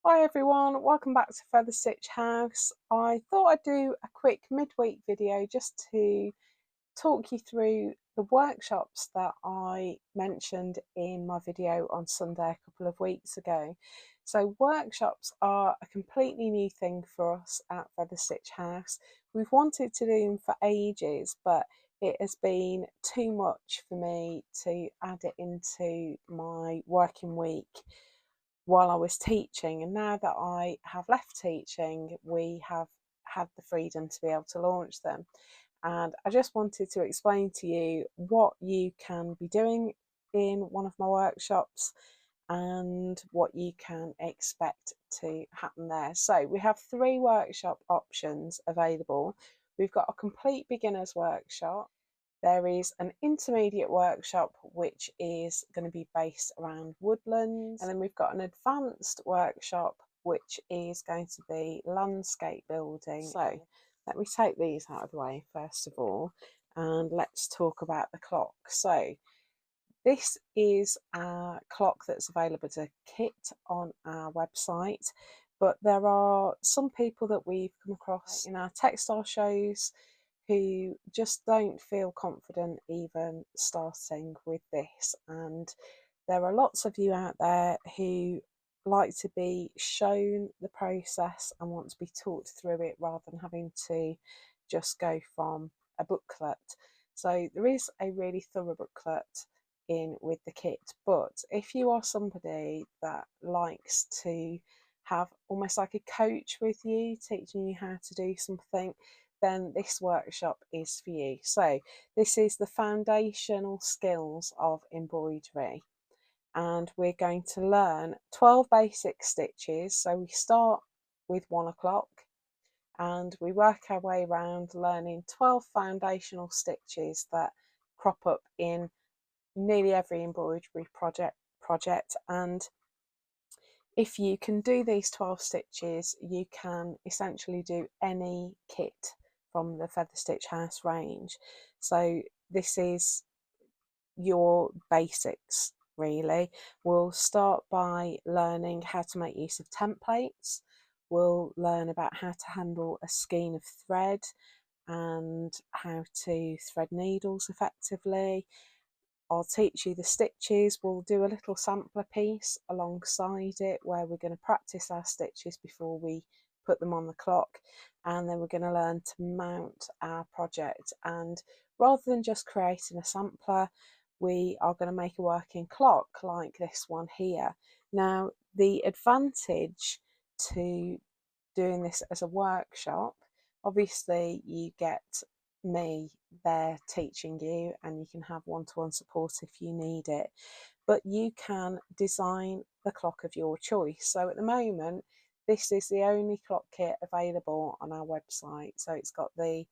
Hi everyone, welcome back to Feather Stitch House. I thought I'd do a quick midweek video just to talk you through the workshops that I mentioned in my video on Sunday a couple of weeks ago. So workshops are a completely new thing for us at Feather Stitch House. We've wanted to do them for ages, but it has been too much for me to add it into my working week while I was teaching, and now that I have left teaching, we have had the freedom to be able to launch them. And I just wanted to explain to you what you can be doing in one of my workshops and what you can expect to happen there. So we have 3 workshop options available. We've got a complete beginners workshop. There is an intermediate workshop which is going to be based around woodlands, and then we've got an advanced workshop which is going to be landscape building. So let me take these out of the way first of all, and let's talk about the clock. So this is a clock that's available as a kit on our website, but there are some people that we've come across in our textile shows who just don't feel confident even starting with this, and there are lots of you out there who like to be shown the process and want to be talked through it rather than having to just go from a booklet. So there is a really thorough booklet in with the kit, but if you are somebody that likes to have almost like a coach with you teaching you how to do something, then this workshop is for you. So this is the foundational skills of embroidery, and we're going to learn 12 basic stitches. So we start with 1 o'clock and we work our way around learning 12 foundational stitches that crop up in nearly every embroidery project. And if you can do these 12 stitches, you can essentially do any kit from the Feather Stitch House range. So this is your basics really. We'll start by learning how to make use of templates. We'll learn about how to handle a skein of thread and how to thread needles effectively. I'll teach you the stitches. We'll do a little sampler piece alongside it where we're going to practice our stitches before we put them on the clock, and then we're going to learn to mount our project. And rather than just creating a sampler, we are going to make a working clock like this one here. Now, the advantage to doing this as a workshop, obviously you get me there teaching you and you can have one-to-one support if you need it, but you can design the clock of your choice. So at the moment this is the only clock kit available on our website. So it's got the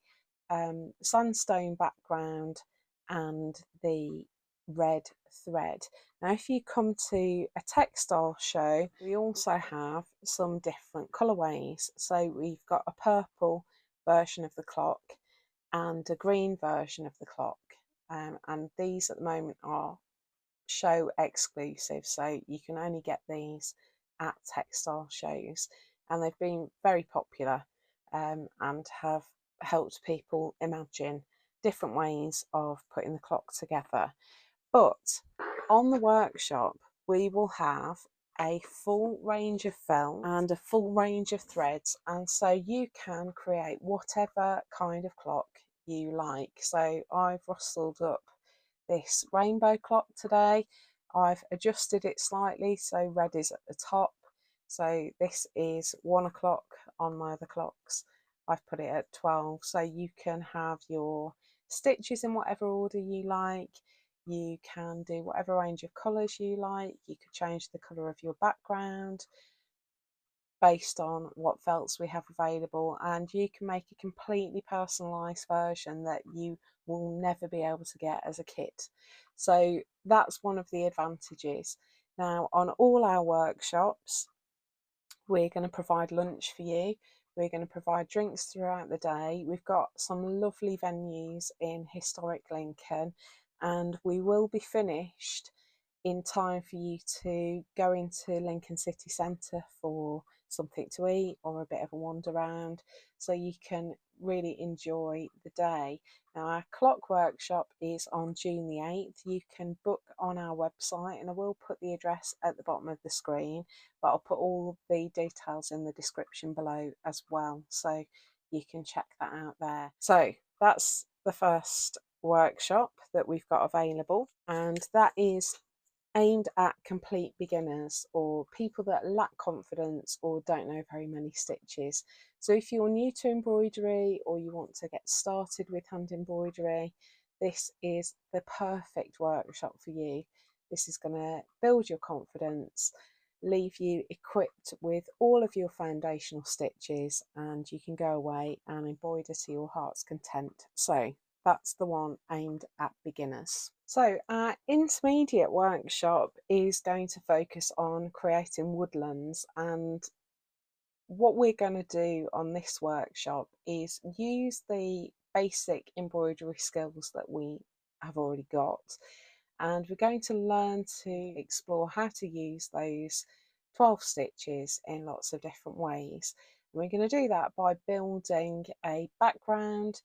sandstone background and the red thread. Now if you come to a textile show, we also have some different colourways. So we've got a purple version of the clock and a green version of the clock, and these at the moment are show exclusive, so you can only get these at textile shows, and they've been very popular and have helped people imagine different ways of putting the clock together. But on the workshop we will have a full range of felt and a full range of threads, and so you can create whatever kind of clock you like. So I've rustled up this rainbow clock today. I've adjusted it slightly so red is at the top. So this is 1 o'clock. On my other clocks I've put it at 12, so you can have your stitches in whatever order you like. You can do whatever range of colours you like. You could change the colour of your background based on what felts we have available, and you can make a completely personalised version that you will never be able to get as a kit. So that's one of the advantages. Now on all our workshops we're going to provide lunch for you. We're going to provide drinks throughout the day. We've got some lovely venues in historic Lincoln, and we will be finished in time for you to go into Lincoln City Centre for something to eat or a bit of a wander around, so you can really enjoy the day. Now, our clock workshop is on June the 8th. You can book on our website, and I will put the address at the bottom of the screen, but I'll put all the details in the description below as well, so you can check that out there. So that's the first workshop that we've got available, and that is aimed at complete beginners or people that lack confidence or don't know very many stitches. So if you're new to embroidery or you want to get started with hand embroidery, this is the perfect workshop for you. This is going to build your confidence, leave you equipped with all of your foundational stitches, and you can go away and embroider to your heart's content. So that's the one aimed at beginners. So our intermediate workshop is going to focus on creating woodlands, and what we're going to do on this workshop is use the basic embroidery skills that we have already got, and we're going to learn to explore how to use those 12 stitches in lots of different ways. And we're going to do that by building a background.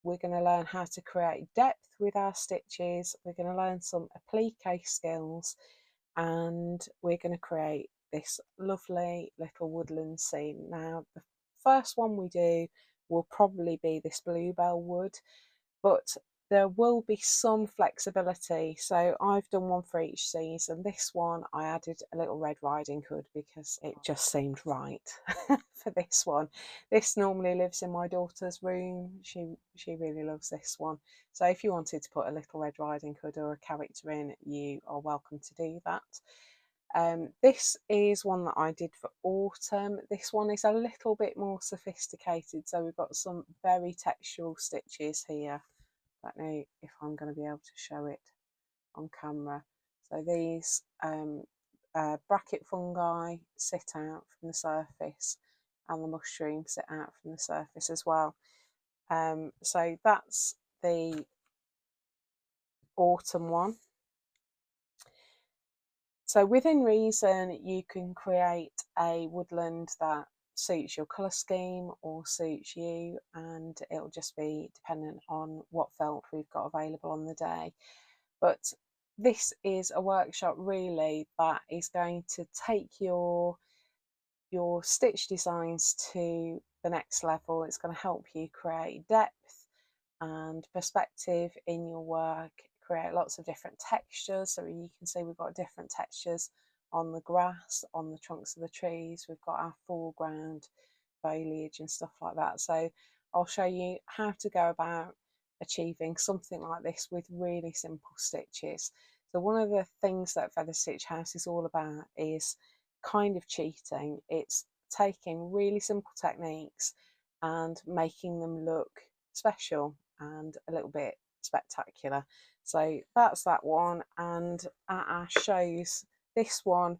We're going to learn how to create depth with our stitches. We're going to learn some applique skills, and we're going to create this lovely little woodland scene. Now, the first one we do will probably be this bluebell wood, but there will be some flexibility. So I've done one for each season. This one I added a little Red Riding Hood because it just seemed right for this one. This normally lives in my daughter's room. She really loves this one. So if you wanted to put a little Red Riding Hood or a character in, you are welcome to do that. This is one that I did for autumn. This one is a little bit more sophisticated, so we've got some very textural stitches here. I don't know if I'm going to be able to show it on camera. So these bracket fungi sit out from the surface, and the mushrooms sit out from the surface as well. So that's the autumn one. So within reason, you can create a woodland that suits your colour scheme or suits you, and it'll just be dependent on what felt we've got available on the day. But this is a workshop really that is going to take your stitch designs to the next level. It's going to help you create depth and perspective in your work, create lots of different textures. So you can see we've got different textures on the grass, on the trunks of the trees. We've got our foreground foliage and stuff like that. So I'll show you how to go about achieving something like this with really simple stitches. So one of the things that Feather Stitch House is all about is kind of cheating. It's taking really simple techniques and making them look special and a little bit spectacular. So that's that one, and at our shows, this one,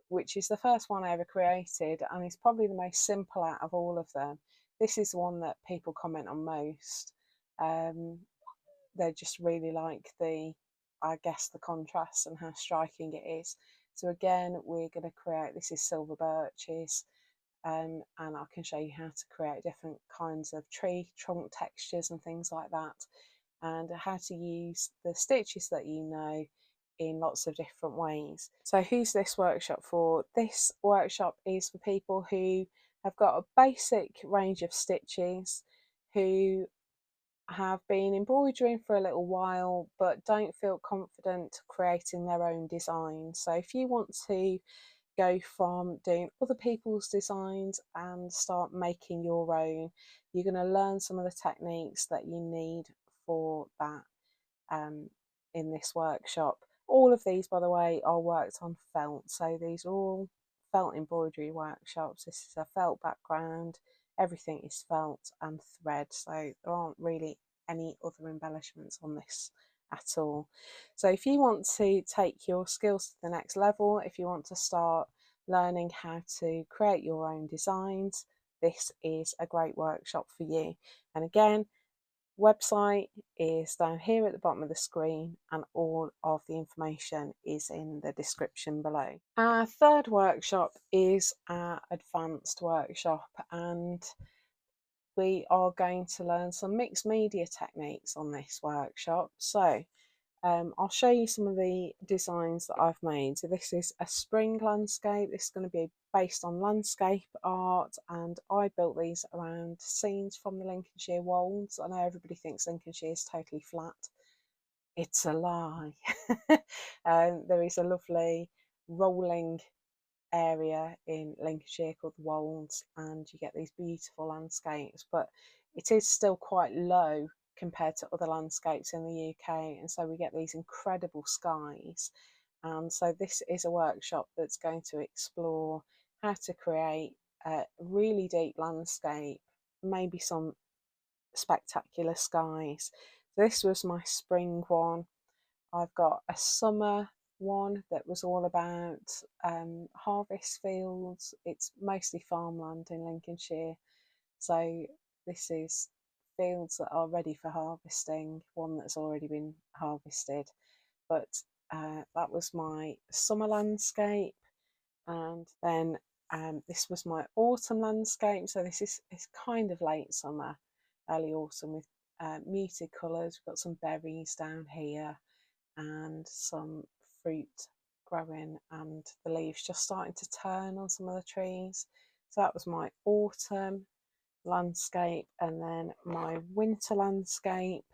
which is the first one I ever created and is probably the most simple out of all of them, this is the one that people comment on most. They just really like I guess the contrast and how striking it is. So again, we're going to create, this is silver birches, and I can show you how to create different kinds of tree trunk textures and things like that, and how to use the stitches that you know in lots of different ways. So who's this workshop for? This workshop is for people who have got a basic range of stitches, who have been embroidering for a little while but don't feel confident creating their own designs. So if you want to go from doing other people's designs and start making your own, you're going to learn some of the techniques that you need for that in this workshop. All of these, by the way, are worked on felt, so these are all felt embroidery workshops. This is a felt background, everything is felt and thread, so there aren't really any other embellishments on this at all. So if you want to take your skills to the next level, if you want to start learning how to create your own designs, this is a great workshop for you. And again, Website is down here at the bottom of the screen, and all of the information is in the description below. Our third workshop is our advanced workshop, and we are going to learn some mixed media techniques on this workshop. So I'll show you some of the designs that I've made. So this is a spring landscape. This is going to be based on landscape art, and I built these around scenes from the Lincolnshire Wolds. I know everybody thinks Lincolnshire is totally flat. It's a lie. There is a lovely rolling area in Lincolnshire called the Wolds, and you get these beautiful landscapes, but it is still quite low compared to other landscapes in the UK, and so we get these incredible skies. And so this is a workshop that's going to explore how to create a really deep landscape, maybe some spectacular skies. This was my spring one. I've got a summer one that was all about harvest fields. It's mostly farmland in Lincolnshire, so this is fields that are ready for harvesting, one that's already been harvested. But that was my summer landscape, and then this was my autumn landscape. So this is it's kind of late summer, early autumn, with muted colours. We've got some berries down here and some fruit growing, and the leaves just starting to turn on some of the trees. So that was my autumn landscape, and then my winter landscape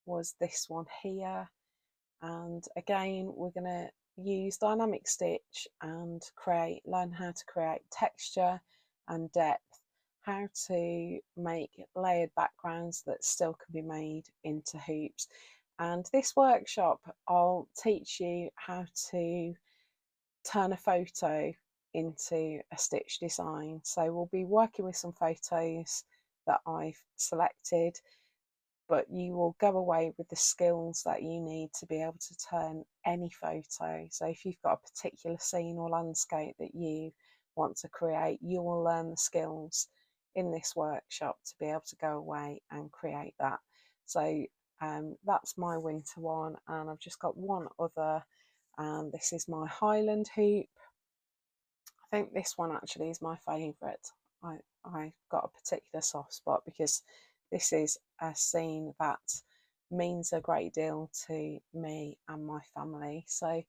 was this one here. And again, we're going to use dynamic stitch and learn how to create texture and depth, how to make layered backgrounds that still can be made into hoops. And this workshop, I'll teach you how to turn a photo into a stitch design. So we'll be working with some photos that I've selected, but you will go away with the skills that you need to be able to turn any photo. So if you've got a particular scene or landscape that you want to create, you will learn the skills in this workshop to be able to go away and create that. So that's my winter one, and I've just got one other, and this is my Highland hoop. I think this one actually is my favourite. I got a particular soft spot because this is a scene that means a great deal to me and my family. So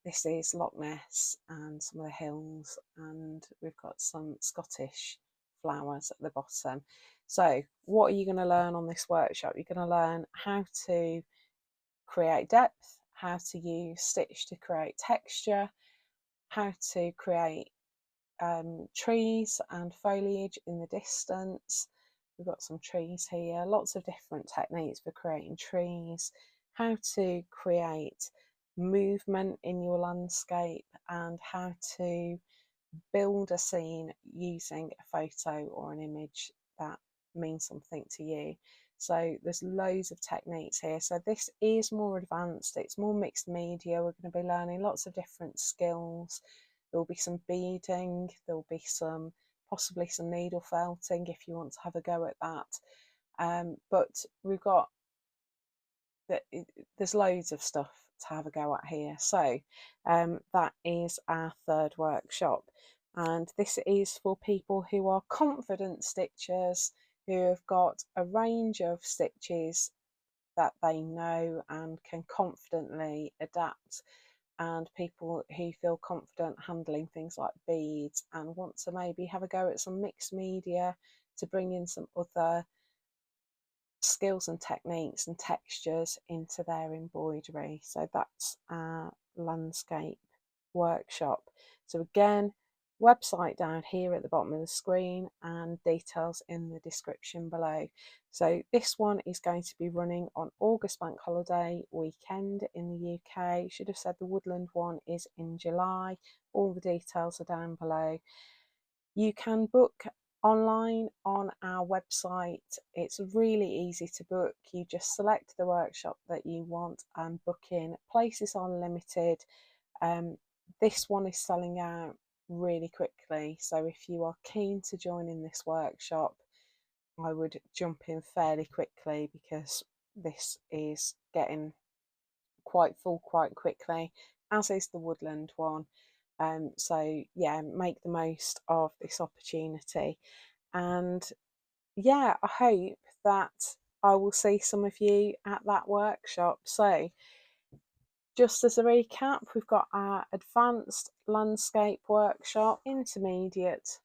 this is Loch Ness and some of the hills, and we've got some Scottish flowers at the bottom. So what are you going to learn on this workshop? You're going to learn how to create depth, how to use stitch to create texture, how to create trees and foliage in the distance. We've got some trees here, lots of different techniques for creating trees, how to create movement in your landscape, and how to build a scene using a photo or an image that means something to you. So there's loads of techniques here. So this is more advanced, it's more mixed media. We're going to be learning lots of different skills. There will be some beading, there will be some possibly some needle felting if you want to have a go at that. But we've got there's loads of stuff to have a go at here. So that is our third workshop, and this is for people who are confident stitchers, who have got a range of stitches that they know and can confidently adapt, and people who feel confident handling things like beads and want to maybe have a go at some mixed media to bring in some other skills and techniques and textures into their embroidery. So that's our landscape workshop. So again, website down here at the bottom of the screen and details in the description below. So this one is going to be running on August bank holiday weekend in the UK. Should have said the woodland one is in July. All the details are down below. You can book online on our website. It's really easy to book. You just select the workshop that you want and book in. Places are limited. This one is selling out really quickly, so if you are keen to join in this workshop, I would jump in fairly quickly because this is getting quite full quite quickly, as is the woodland one. So yeah, make the most of this opportunity. And yeah, I hope that I will see some of you at that workshop. So just as a recap, we've got our advanced landscape workshop, intermediate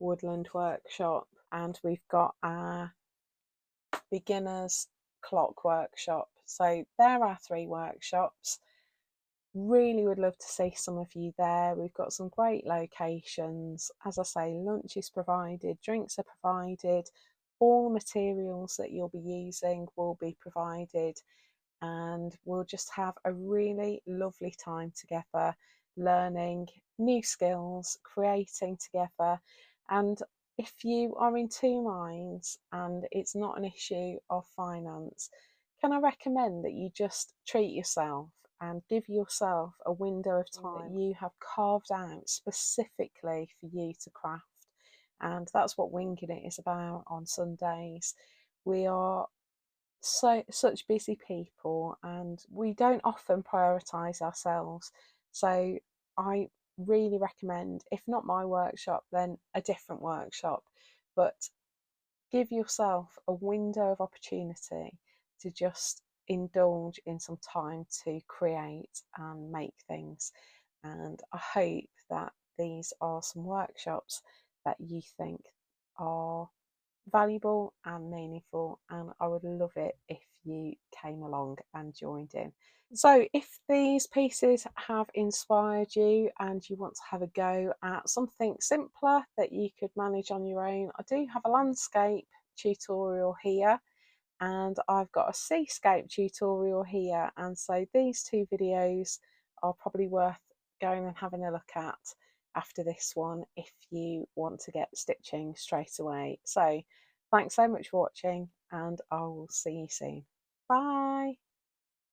woodland workshop, and we've got our beginners clock workshop. So there are 3 workshops. Really would love to see some of you there. We've got some great locations. As I say, lunch is provided, drinks are provided, all materials that you'll be using will be provided, and we'll just have a really lovely time together, learning new skills, creating together. And if you are in 2 minds and it's not an issue of finance, can I recommend that you just treat yourself and give yourself a window of time that you have carved out specifically for you to craft? And that's what Winging It is about on Sundays. We are such busy people and we don't often prioritize ourselves. So I really recommend, if not my workshop, then a different workshop, but give yourself a window of opportunity to just indulge in some time to create and make things. And I hope that these are some workshops that you think are valuable and meaningful, and I would love it if you came along and joined in. So if these pieces have inspired you and you want to have a go at something simpler that you could manage on your own, I do have a landscape tutorial here and I've got a seascape tutorial here, and so these 2 videos are probably worth going and having a look at after this one if you want to get stitching straight away. So thanks so much for watching and I will see you soon. Bye.